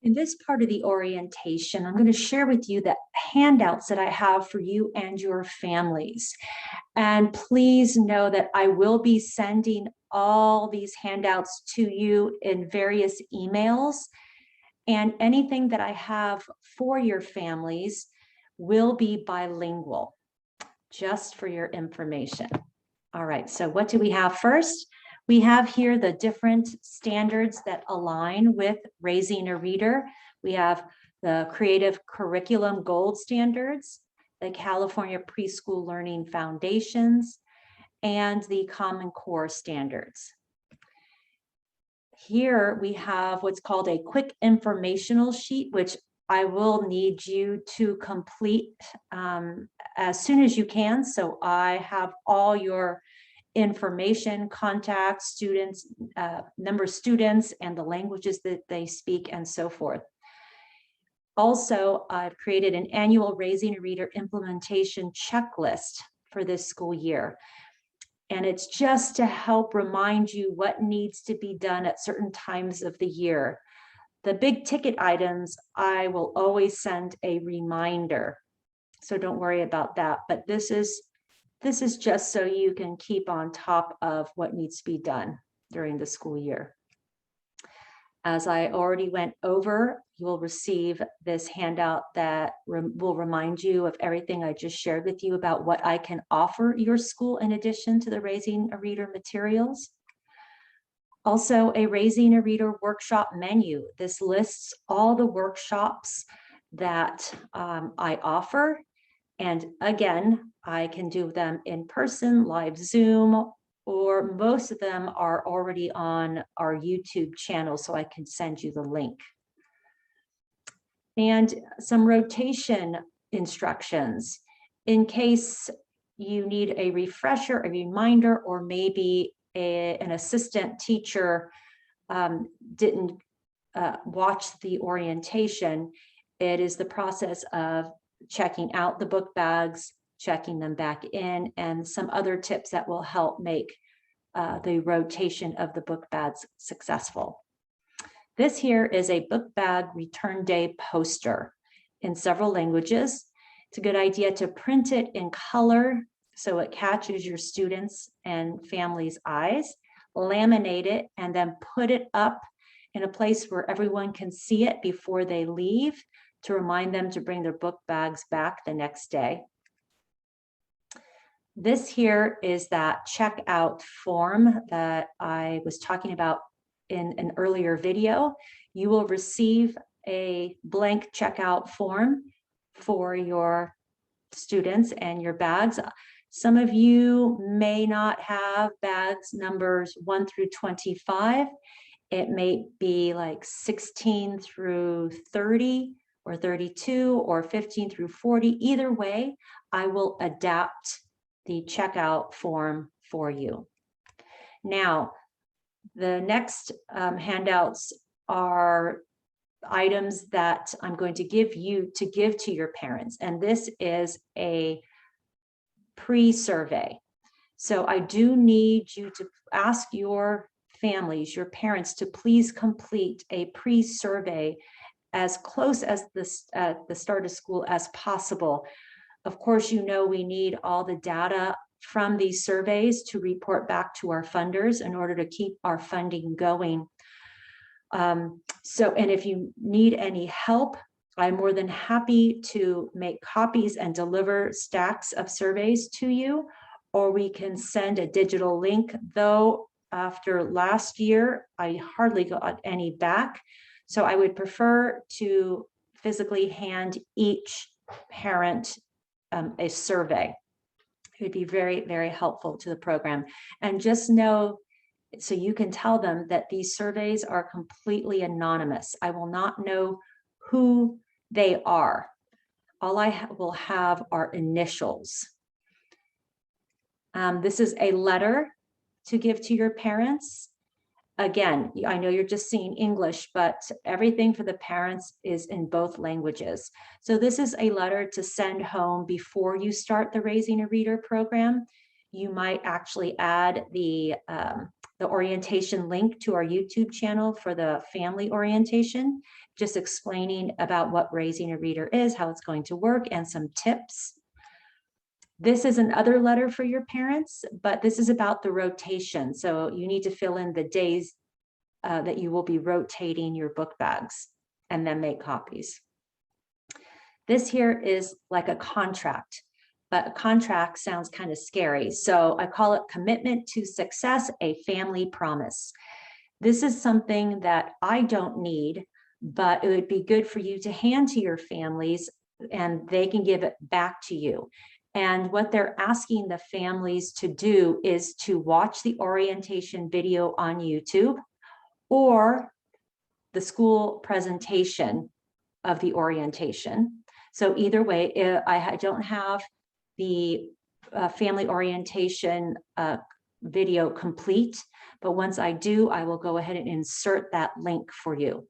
In this part of the orientation, I'm going to share with you the handouts that I have for you and your families. And please know that I will be sending all these handouts to you in various emails. And anything that I have for your families will be bilingual, just for your information. All right, so what do we have first? We have here the different standards that align with raising a reader. We have the Creative Curriculum Gold Standards, the California Preschool Learning Foundations, and the Common Core Standards. Here we have what's called a quick informational sheet, which I will need you to complete as soon as you can. So I have all your information, contacts, students, number of students, and the languages that they speak, and so forth. Also, I've created an annual Raising a Reader implementation checklist for this school year. And it's just to help remind you what needs to be done at certain times of the year. The big ticket items, I will always send a reminder. So don't worry about that. But this is just so you can keep on top of what needs to be done during the school year. As I already went over, you will receive this handout that will remind you of everything I just shared with you about what I can offer your school in addition to the Raising a Reader materials. Also, a Raising a Reader workshop menu. This lists all the workshops that I offer. And again, I can do them in person, live Zoom, or most of them are already on our YouTube channel, so I can send you the link. And some rotation instructions in case you need a refresher, a reminder, or maybe an assistant teacher didn't watch the orientation. It is the process of checking out the book bags, checking them back in, and some other tips that will help make the rotation of the book bags successful. This here is a book bag return day poster in several languages. It's a good idea to print it in color so it catches your students' and families' eyes, laminate it, and then put it up in a place where everyone can see it before they leave, to remind them to bring their book bags back the next day. This here is that checkout form that I was talking about in an earlier video. You will receive a blank checkout form for your students and your bags. Some of you may not have bags numbers 1 through 25. It may be like 16 through 30. Or 32 or 15 through 40. Either way, I will adapt the checkout form for you. Now, the next handouts are items that I'm going to give you to give to your parents. And this is a pre-survey. So I do need you to ask your families, your parents, to please complete a pre-survey as close as the start of school as possible. Of course, you know we need all the data from these surveys to report back to our funders in order to keep our funding going. And if you need any help, I'm more than happy to make copies and deliver stacks of surveys to you, or we can send a digital link, though after last year, I hardly got any back. So I would prefer to physically hand each parent a survey. It would be very, very helpful to the program. And just know, so you can tell them that these surveys are completely anonymous. I will not know who they are. All I will have are initials. This is a letter to give to your parents. Again, I know you're just seeing English, but everything for the parents is in both languages. So this is a letter to send home before you start the Raising a Reader program. you might actually add the orientation link to our YouTube channel for the family orientation, just explaining about what raising a reader is, how it's going to work, and some tips. This is another letter for your parents, but this is about the rotation. So you need to fill in the days that you will be rotating your book bags and then make copies. This here is like a contract, but a contract sounds kind of scary. So I call it Commitment to Success, a Family Promise. This is something that I don't need, but it would be good for you to hand to your families and they can give it back to you. And what they're asking the families to do is to watch the orientation video on YouTube or the school presentation of the orientation. So either way, I don't have the family orientation video complete, but once I do, I will go ahead and insert that link for you.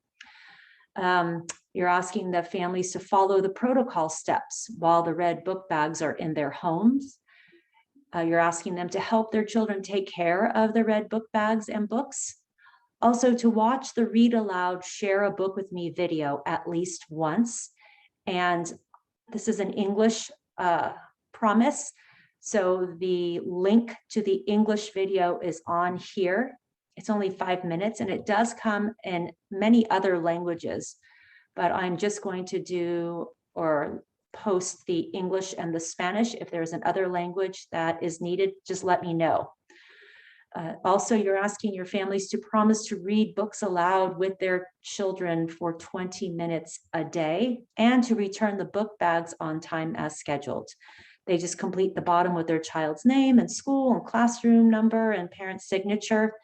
You're asking the families to follow the protocol steps while the red book bags are in their homes. You're asking them to help their children take care of the red book bags and books. Also to watch the Read Aloud Share a Book with Me video at least once. And this is an English promise. So the link to the English video is on here. It's only 5 minutes and it does come in many other languages, but I'm just going to do or post the English and the Spanish. If there's another language that is needed, just let me know. Also, you're asking your families to promise to read books aloud with their children for 20 minutes a day and to return the book bags on time as scheduled. They just complete the bottom with their child's name and school and classroom number and parent signature,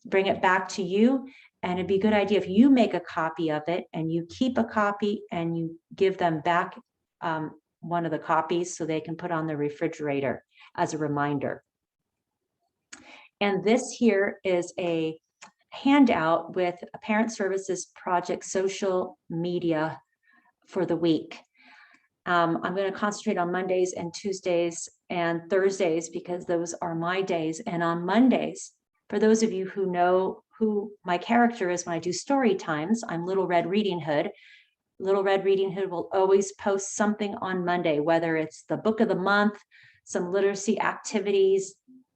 bring it back to you. And it'd be a good idea if you make a copy of it and you keep a copy and you give them back one of the copies so they can put on the refrigerator as a reminder. And this here is a handout with a Parent Services Project social media for the week. I'm going to concentrate on Mondays and Tuesdays and Thursdays because those are my days. And on Mondays, for those of you who know who my character is when I do story times, I'm Little Red Reading Hood. Little Red Reading Hood will always post something on Monday, whether it's the book of the month, some literacy activities,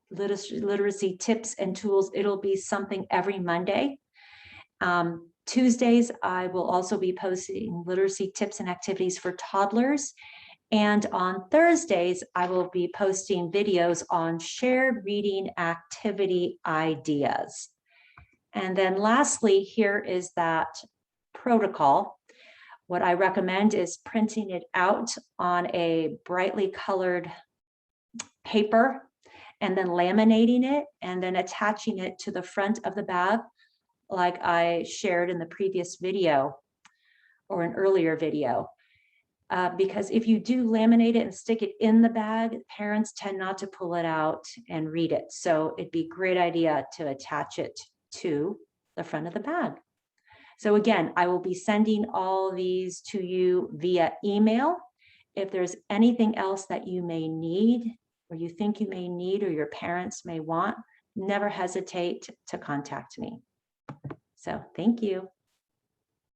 literacy tips and tools. It'll be something every Monday. Tuesdays, I will also be posting literacy tips and activities for toddlers. And on Thursdays, I will be posting videos on shared reading activity ideas. And then lastly, here is that protocol. What I recommend is printing it out on a brightly colored paper and then laminating it and then attaching it to the front of the bag like I shared in the previous video or an earlier video. Because if you do laminate it and stick it in the bag, parents tend not to pull it out and read it. So it'd be a great idea to attach it to the front of the bag. So again, I will be sending all these to you via email. If there's anything else that you may need or you think you may need or your parents may want, never hesitate to contact me. So thank you.